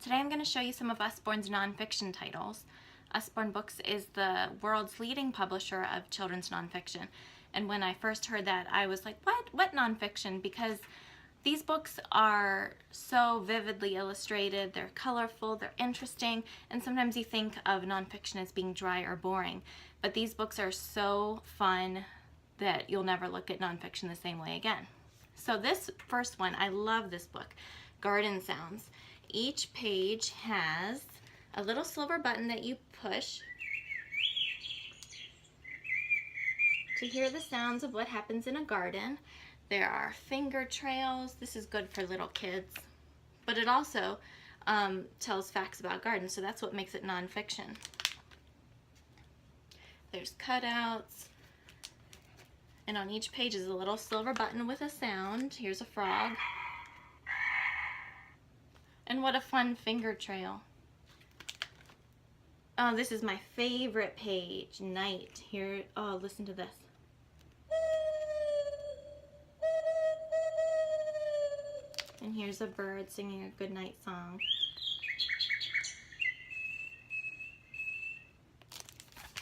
Today I'm going to show you some of Usborne's nonfiction titles. Usborne Books is the world's leading publisher of children's nonfiction. And when I first heard that, I was like, what nonfiction? Because these books are so vividly illustrated, they're colorful, they're interesting, and sometimes you think of nonfiction as being dry or boring. But these books are so fun that you'll never look at nonfiction the same way again. So this first one, I love this book, Garden Sounds. Each page has a little silver button that you push to hear the sounds of what happens in a garden. There are finger trails. This is good for little kids, but it also tells facts about gardens, so that's what makes it nonfiction. There's cutouts, and on each page is a little silver button with a sound. Here's a frog. And what a fun finger trail. Oh, this is my favorite page, Night. Here, oh, listen to this. And here's a bird singing a good night song.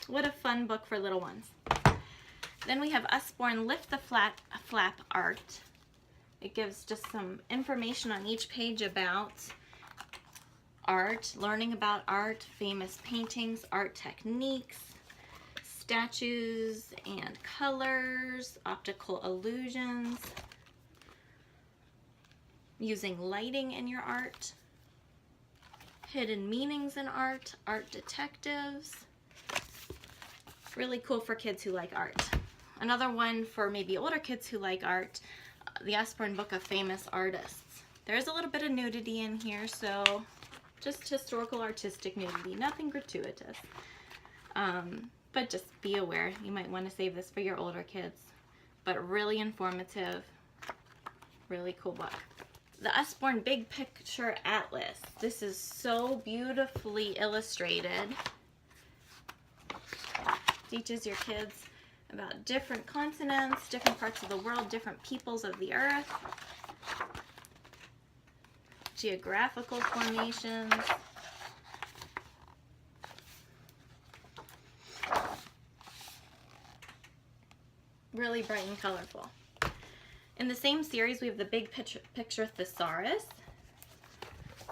What a fun book for little ones. Then we have Usborne Lift the Flap art. It gives just some information on each page about art, learning about art, famous paintings, art techniques, statues and colors, optical illusions, using lighting in your art, hidden meanings in art, art detectives. Really cool for kids who like art. Another one for maybe older kids who like art, the Usborne Book of Famous Artists. There's a little bit of nudity in here, so just historical artistic nudity, nothing gratuitous. But just be aware, you might want to save this for your older kids. But really informative, really cool book. The Usborne Big Picture Atlas. This is so beautifully illustrated. Teaches your kids about different continents, different parts of the world, different peoples of the earth, geographical formations. Really bright and colorful. In the same series, we have the Big Picture Thesaurus,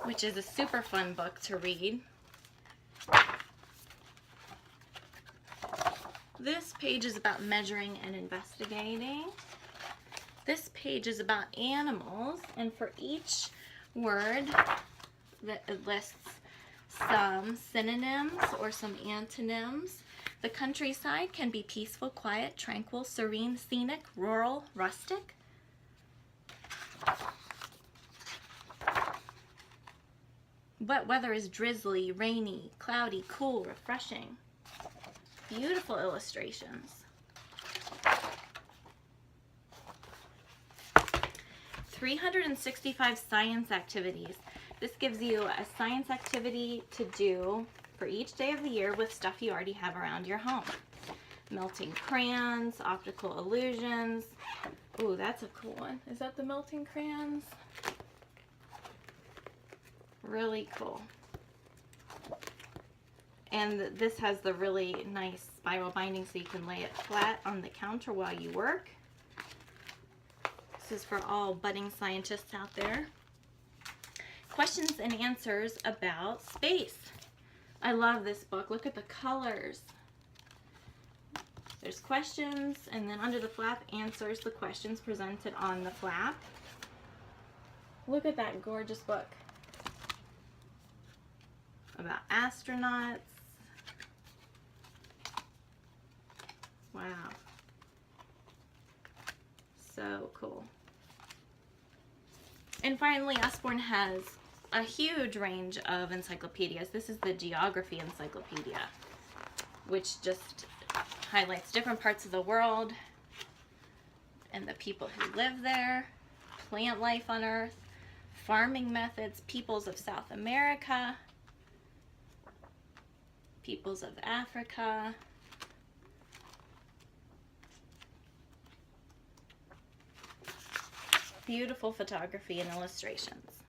which is a super fun book to read. This page is about measuring and investigating. This page is about animals, and for each word that it lists some synonyms or some antonyms. The countryside can be peaceful, quiet, tranquil, serene, scenic, rural, rustic. Wet weather is drizzly, rainy, cloudy, cool, refreshing. Beautiful illustrations. 365 science activities. This gives you a science activity to do for each day of the year with stuff you already have around your home. Melting crayons, optical illusions. Ooh, that's a cool one. Is that the melting crayons? Really cool. And this has the really nice spiral binding so you can lay it flat on the counter while you work. This is for all budding scientists out there. Questions and answers about space. I love this book. Look at the colors. There's questions, and then under the flap, answers the questions presented on the flap. Look at that gorgeous book about astronauts. Wow. So cool. And finally, Usborne has a huge range of encyclopedias. This is the Geography Encyclopedia, which just highlights different parts of the world and the people who live there, plant life on Earth, farming methods, peoples of South America, peoples of Africa. Beautiful photography and illustrations.